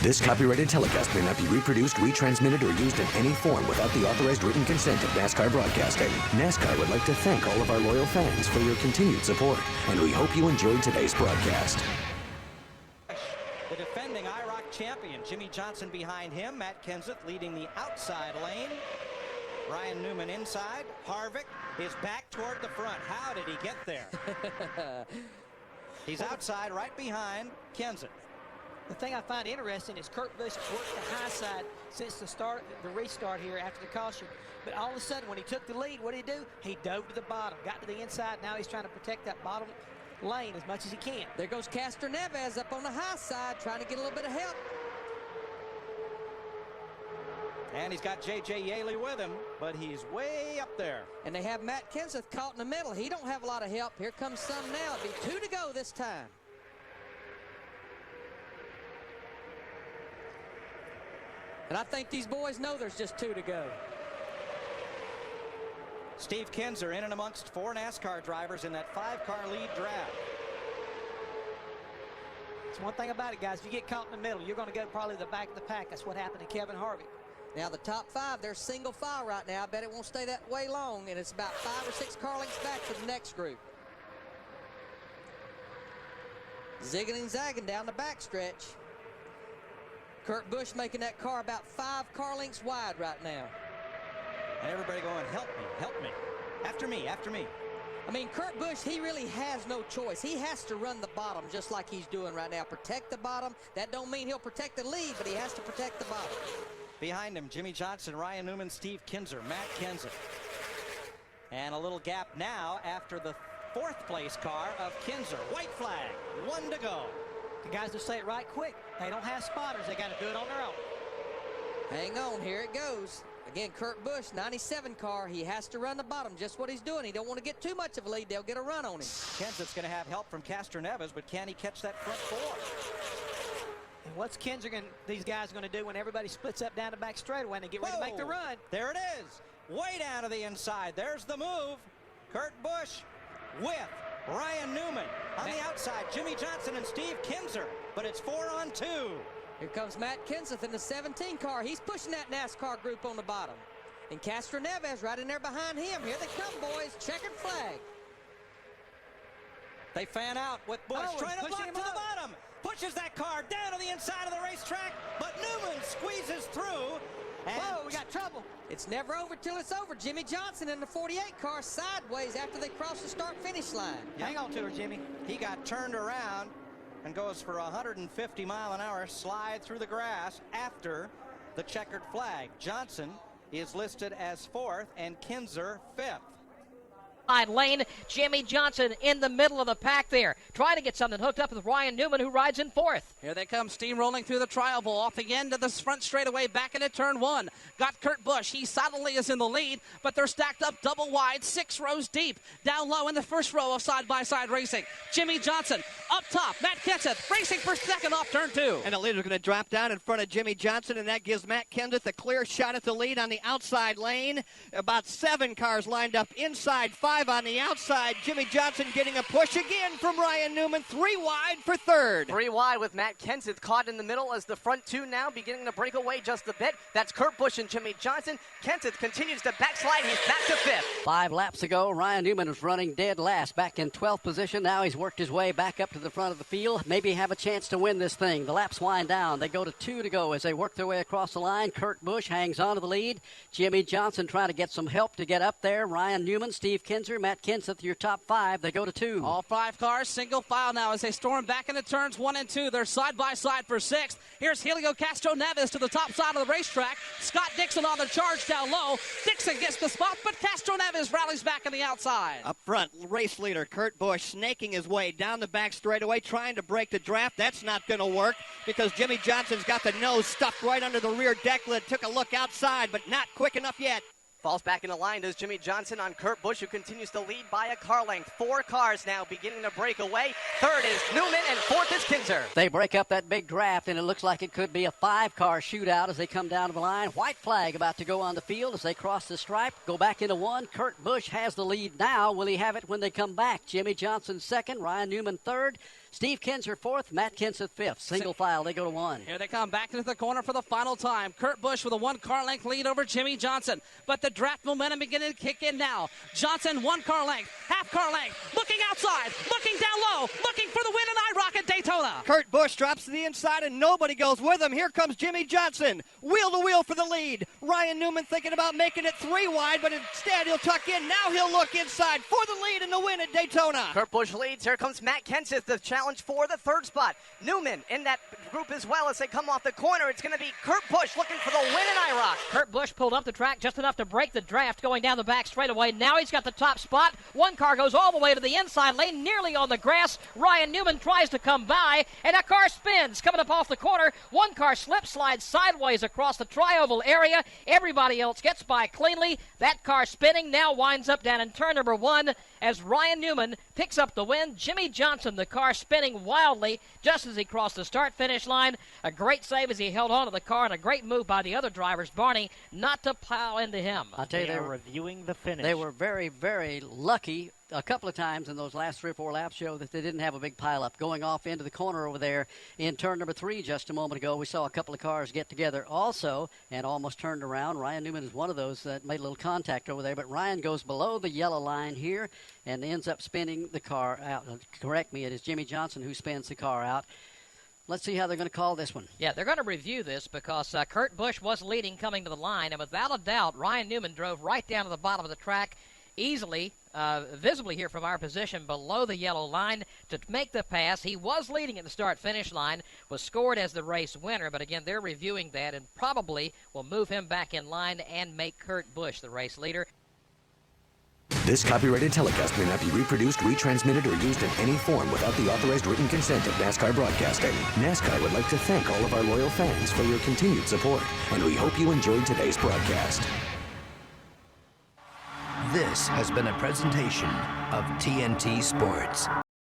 This copyrighted telecast may not be reproduced, retransmitted, or used in any form without the authorized written consent of NASCAR Broadcasting. NASCAR would like to thank all of our loyal fans for your continued support, and we hope you enjoyed today's broadcast. The defending Iroc champion, Jimmy Johnson behind him, Matt Kenseth leading the outside lane. Ryan Newman inside. Harvick is back toward the front. How did he get there? He's outside right behind Kenseth. The thing I find interesting is Kurt Busch worked the high side since the restart here after the caution. But all of a sudden, when he took the lead, what did he do? He dove to the bottom, got to the inside. Now he's trying to protect that bottom lane as much as he can. There goes Castro Neves up on the high side, trying to get a little bit of help. And he's got J.J. Yaley with him, but he's way up there. And they have Matt Kenseth caught in the middle. He don't have a lot of help. Here comes some now. It'll be 2 to go this time. And I think these boys know there's just 2 to go. Steve Kinser in and amongst 4 NASCAR drivers in that 5-car lead draft. It's one thing about it, guys. If you get caught in the middle, you're going to go probably to the back of the pack. That's what happened to Kevin Harvick. Now the top 5, they're single file right now. I bet it won't stay that way long, and it's about 5 or 6 car lengths back to the next group. Zigging and zagging down the backstretch. Kurt Busch making that car about 5 car lengths wide right now. And everybody going, help me, help me. After me, after me. I mean, Kurt Busch, he really has no choice. He has to run the bottom just like he's doing right now. Protect the bottom. That don't mean he'll protect the lead, but he has to protect the bottom. Behind him, Jimmy Johnson, Ryan Newman, Steve Kinser, Matt Kenseth. And a little gap now after the 4th place car of Kinser. White flag, 1 to go. The guys just say it right quick. They don't have spotters. They got to do it on their own. Hang on, here it goes. Again, Kurt Busch, 97 car. He has to run the bottom, just what he's doing. He don't want to get too much of a lead. They'll get a run on him. Kenseth's going to have help from Castro Neves, but can he catch that front 4? And what's these guys going to do when everybody splits up down the back straightaway and they get ready to make the run? There it is. Way down to the inside. There's the move. Kurt Busch with Ryan Newman on the outside. Jimmy Johnson and Steve Kinser, but it's 4 on 2. Here comes Matt Kenseth in the 17 car. He's pushing that NASCAR group on the bottom. And Castro Neves right in there behind him. Here they come, boys. Checkered flag. They fan out with Busch trying to block to the bottom. Pushes that car down to the inside of the racetrack, but Newman squeezes through. And whoa, we got trouble. It's never over till it's over. Jimmy Johnson in the 48 car sideways after they cross the start-finish line. Hang on to her, Jimmy. He got turned around and goes for a 150-mile-an-hour slide through the grass after the checkered flag. Johnson is listed as 4th and Kinser 5th. Lane, Jimmy Johnson in the middle of the pack there, trying to get something hooked up with Ryan Newman, who rides in 4th. Here they come, steamrolling through the trial bowl, off the end of the front straightaway, back into turn 1. Got Kurt Busch. He solidly is in the lead, but they're stacked up double wide, 6 rows deep. Down low in the first row of side-by-side racing. Jimmy Johnson up top. Matt Kenseth racing for 2nd off turn 2. And the leader's going to drop down in front of Jimmy Johnson, and that gives Matt Kenseth a clear shot at the lead on the outside lane. About 7 cars lined up inside, 5 on the outside. Jimmy Johnson getting a push again from Ryan Newman. 3 wide for 3rd. 3 wide with Matt Kenseth caught in the middle as the front 2 now beginning to break away just a bit. That's Kurt Busch and Jimmy Johnson. Kenseth continues to backslide. He's back to 5th. 5 laps ago, Ryan Newman was running dead last, back in 12th position. Now he's worked his way back up to the front of the field. Maybe have a chance to win this thing. The laps wind down. They go to 2 to go as they work their way across the line. Kurt Busch hangs on to the lead. Jimmy Johnson trying to get some help to get up there. Ryan Newman, Steve Kinser, Matt Kenseth, your top 5. They go to 2. All 5 cars single file now as they storm back into turns 1 and 2. They're side by side for 6th. Here's Helio Castro Neves to the top side of the racetrack. Scott Dixon on the charge down low. Dixon gets the spot, but Castro Neves rallies back on the outside. Up front, race leader Kurt Busch snaking his way down the back straightaway, trying to break the draft. That's not going to work because Jimmy Johnson's got the nose stuck right under the rear deck lid. Took a look outside, but not quick enough yet. Falls back into line does Jimmy Johnson on Kurt Busch, who continues to lead by a car length. 4 cars now beginning to break away. 3rd is Newman and 4th is Kinser. They break up that big draft, and it looks like it could be a 5-car shootout as they come down to the line. White flag about to go on the field as they cross the stripe, go back into 1. Kurt Busch has the lead now. Will he have it when they come back? Jimmy Johnson 2nd, Ryan Newman 3rd. Steve Kinser fourth, Matt Kenseth fifth. Single file, they go to one. Here they come back into the corner for the final time. Kurt Busch with a 1-car length lead over Jimmy Johnson. But the draft momentum beginning to kick in now. Johnson 1-car length, half-car length, looking outside, looking down low, looking for the win in Iroc at Daytona. Kurt Busch drops to the inside and nobody goes with him. Here comes Jimmy Johnson, wheel to wheel for the lead. Ryan Newman thinking about making it 3 wide, but instead he'll tuck in. Now he'll look inside for the lead and the win at Daytona. Kurt Busch leads. Here comes Matt Kenseth, the challenge for the 3rd spot. Newman in that group as well as they come off the corner. It's going to be Kurt Busch looking for the win in Iroc. Kurt Busch pulled up the track just enough to break the draft going down the back straightaway. Now he's got the top spot. 1 car goes all the way to the inside lane, nearly on the grass. Ryan Newman tries to come by, and a car spins coming up off the corner. 1 car slip slides sideways across the tri-oval area. Everybody else gets by cleanly. That car spinning now winds up down in turn number 1 as Ryan Newman picks up the win. Jimmy Johnson, the car spinning wildly just as he crossed the start-finish line. A great save as he held on to the car, and a great move by the other drivers, Barney, not to plow into him. I'll tell you, they are reviewing the finish. They were very, very lucky a couple of times in those last 3 or 4 laps show that they didn't have a big pileup. Going off into the corner over there in turn number 3 just a moment ago, we saw a couple of cars get together also and almost turned around. Ryan Newman is one of those that made a little contact over there, but Ryan goes below the yellow line here and ends up spinning the car out. Correct me, it is Jimmy Johnson who spins the car out. Let's see how they're going to call this one. Yeah, they're going to review this because Kurt Busch was leading coming to the line, and without a doubt, Ryan Newman drove right down to the bottom of the track easily, visibly here from our position below the yellow line to make the pass. He was leading at the start-finish line, was scored as the race winner, but again, they're reviewing that and probably will move him back in line and make Kurt Busch the race leader. This copyrighted telecast may not be reproduced, retransmitted, or used in any form without the authorized written consent of NASCAR Broadcasting. NASCAR would like to thank all of our loyal fans for your continued support, and we hope you enjoyed today's broadcast. This has been a presentation of TNT Sports.